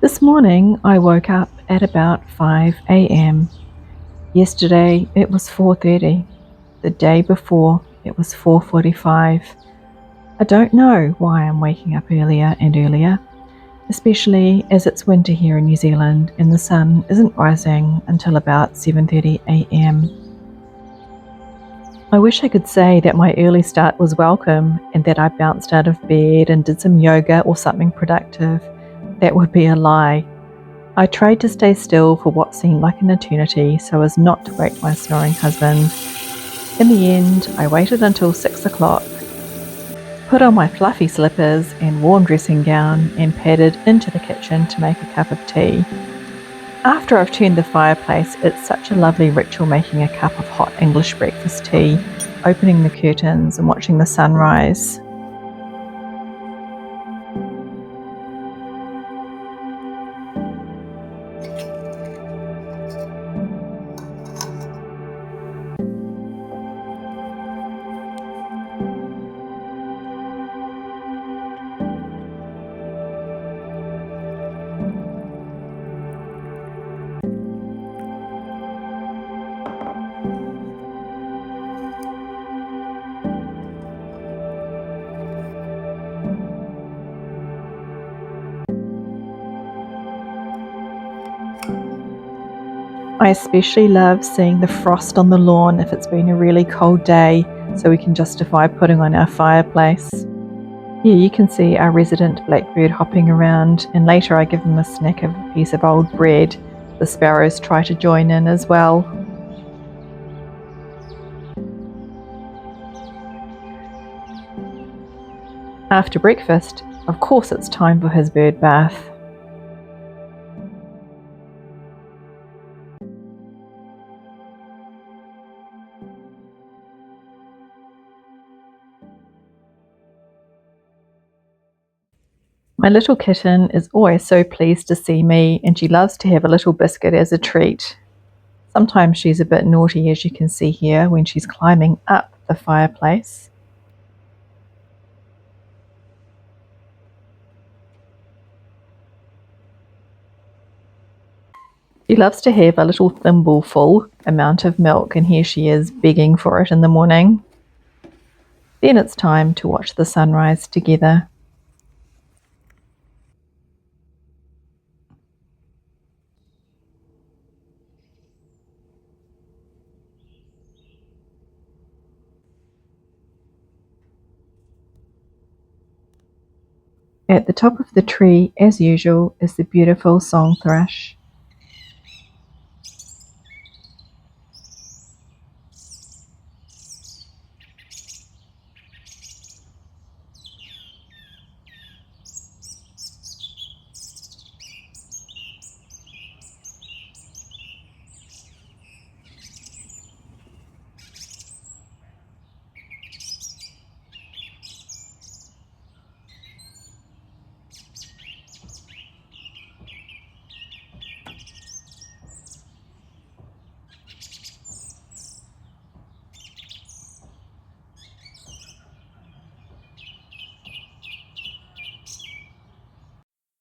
This morning I woke up at about 5 a.m. Yesterday it was 4:30. The day before it was 4:45. I don't know why I'm waking up earlier and earlier, especially as it's winter here in New Zealand and the sun isn't rising until about 7:30 a.m. I wish I could say that my early start was welcome and that I bounced out of bed and did some yoga or something productive. That would be a lie. I tried to stay still for what seemed like an eternity so as not to wake my snoring husband. In the end, I waited until 6 o'clock, put on my fluffy slippers and warm dressing gown and padded into the kitchen to make a cup of tea. After I've turned the fireplace, it's such a lovely ritual making a cup of hot English breakfast tea, opening the curtains and watching the sunrise. I especially love seeing the frost on the lawn if it's been a really cold day, so we can justify putting on our fireplace. Here you can see our resident blackbird hopping around, and later I give him a snack of a piece of old bread. The sparrows try to join in as well. After breakfast, of course it's time for his bird bath. My little kitten is always so pleased to see me, and she loves to have a little biscuit as a treat. Sometimes she's a bit naughty, as you can see here, when she's climbing up the fireplace. She loves to have a little thimbleful amount of milk, and here she is begging for it in the morning. Then it's time to watch the sunrise together. At the top of the tree, as usual, is the beautiful song thrush.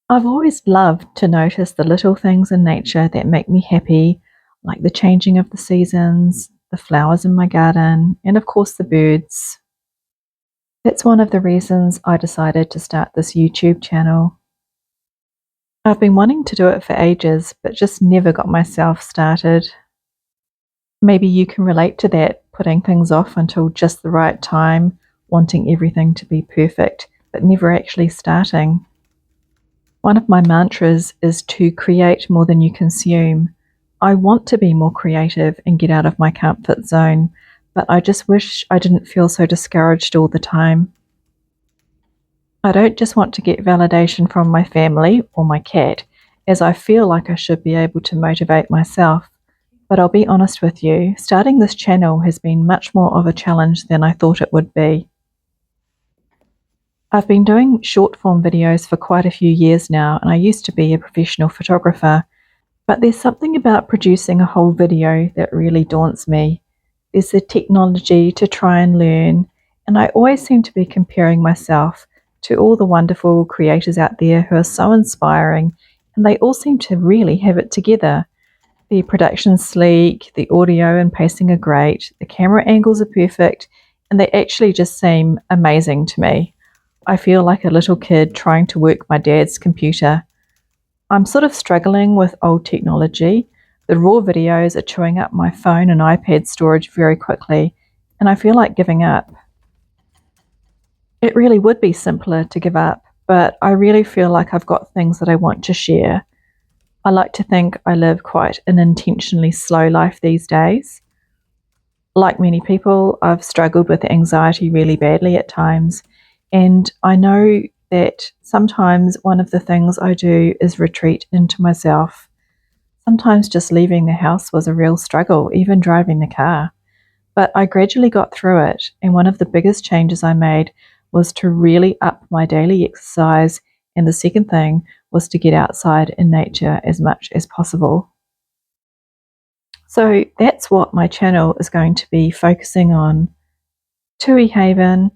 I've always loved to notice the little things in nature that make me happy, like the changing of the seasons, the flowers in my garden, and of course the birds. That's one of the reasons I decided to start this YouTube channel. I've been wanting to do it for ages, but just never got myself started. Maybe you can relate to that, putting things off until just the right time, wanting everything to be perfect, but never actually starting. One of my mantras is to create more than you consume. I want to be more creative and get out of my comfort zone, but I just wish I didn't feel so discouraged all the time. I don't just want to get validation from my family or my cat, as I feel like I should be able to motivate myself. But I'll be honest with you, starting this channel has been much more of a challenge than I thought it would be. I've been doing short form videos for quite a few years now, and I used to be a professional photographer, but there's something about producing a whole video that really daunts me. There's the technology to try and learn, and I always seem to be comparing myself to all the wonderful creators out there who are so inspiring and they all seem to really have it together. The production's sleek, the audio and pacing are great, the camera angles are perfect, and they actually just seem amazing to me. I feel like a little kid trying to work my dad's computer. I'm sort of struggling with old technology. The raw videos are chewing up my phone and iPad storage very quickly, and I feel like giving up. It really would be simpler to give up, but I really feel like I've got things that I want to share. I like to think I live quite an intentionally slow life these days. Like many people, I've struggled with anxiety really badly at times, and I know that sometimes one of the things I do is retreat into myself. Sometimes just leaving the house was a real struggle, even driving the car. But I gradually got through it, and one of the biggest changes I made was to really up my daily exercise, and the second thing was to get outside in nature as much as possible. So that's what my channel is going to be focusing on: Tui Haven,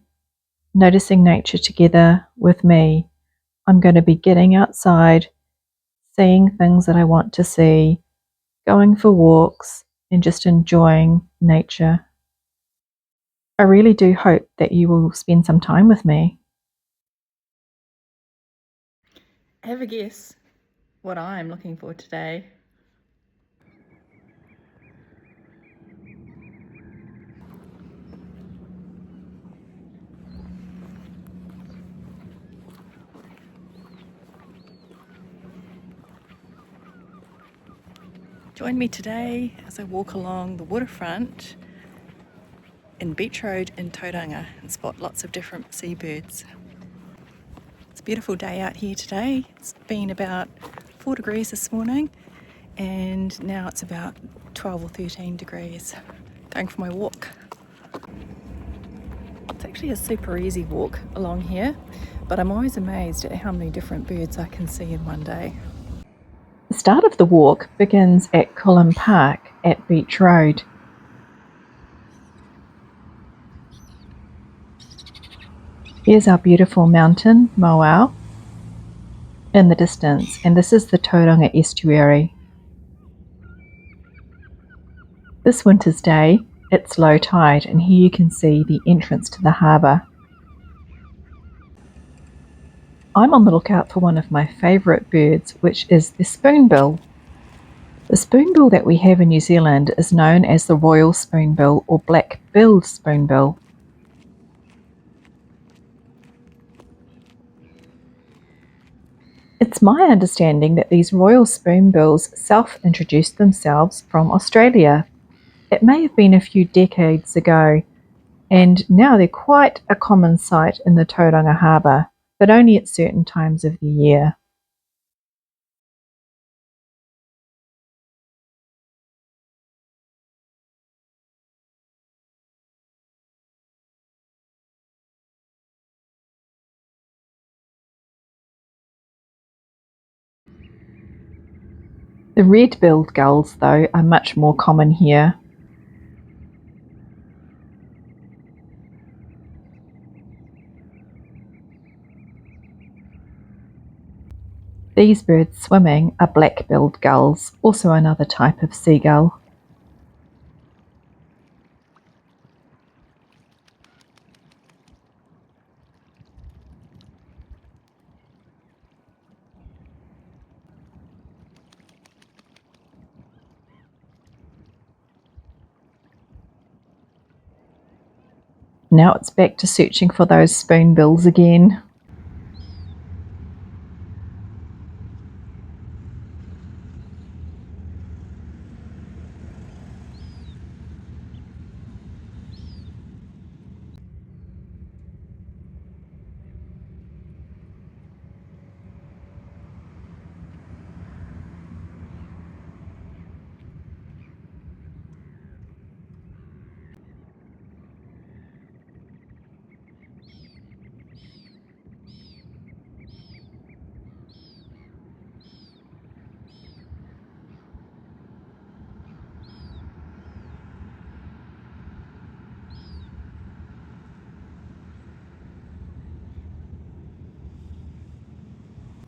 noticing nature together with me. I'm going to be getting outside, seeing things that I want to see, going for walks, and just enjoying nature. I really do hope that you will spend some time with me. Have a guess what I'm looking for today. Join me today as I walk along the waterfront in Beach Road in Tauranga and spot lots of different seabirds. It's a beautiful day out here today. It's been about 4 degrees this morning and now it's about 12 or 13 degrees. Going for my walk. It's actually a super easy walk along here, but I'm always amazed at how many different birds I can see in one day. The start of the walk begins at Kulim Park at Beach Road. Here's our beautiful mountain, Mauao, in the distance, and this is the Tauranga estuary. This winter's day, it's low tide, and here you can see the entrance to the harbour. I'm on the lookout for one of my favourite birds, which is the spoonbill. The spoonbill that we have in New Zealand is known as the Royal Spoonbill or Black-billed spoonbill. It's my understanding that these Royal Spoonbills self-introduced themselves from Australia. It may have been a few decades ago, and now they're quite a common sight in the Tauranga Harbour, but only at certain times of the year. The red-billed gulls, though, are much more common here. These birds swimming are black-billed gulls, also another type of seagull. Now it's back to searching for those spoonbills again.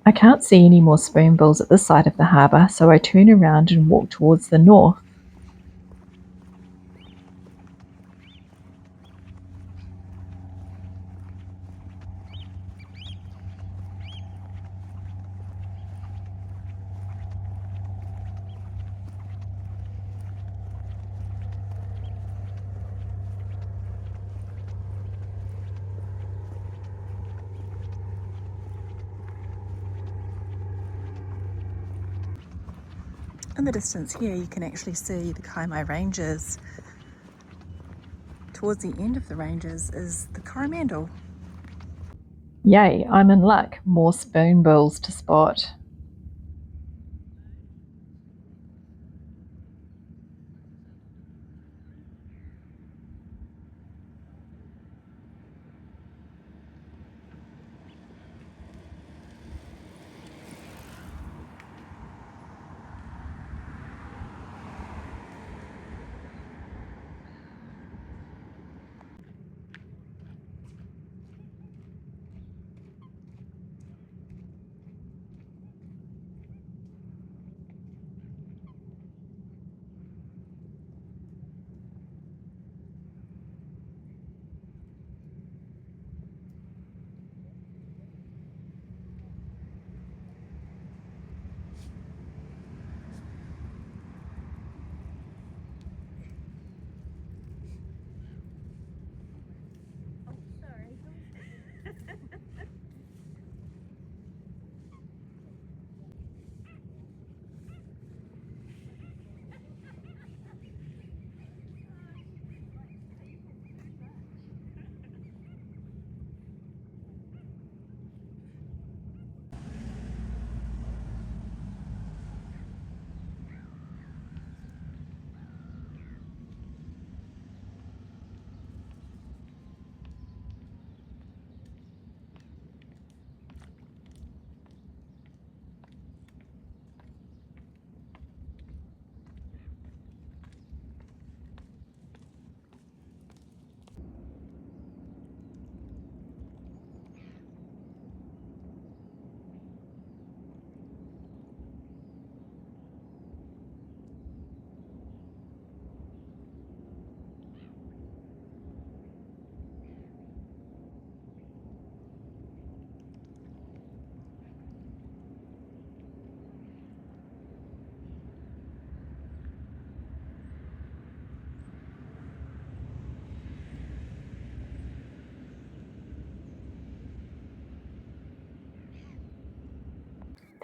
I can't see any more spoonbills at this side of the harbour, so I turn around and walk towards the north. In the distance here you can actually see the Kaimai Ranges. Towards the end of the ranges is the Coromandel. Yay, I'm in luck. More spoonbills to spot.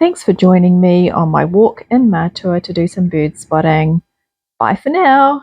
Thanks for joining me on my walk in Matua to do some bird spotting. Bye for now.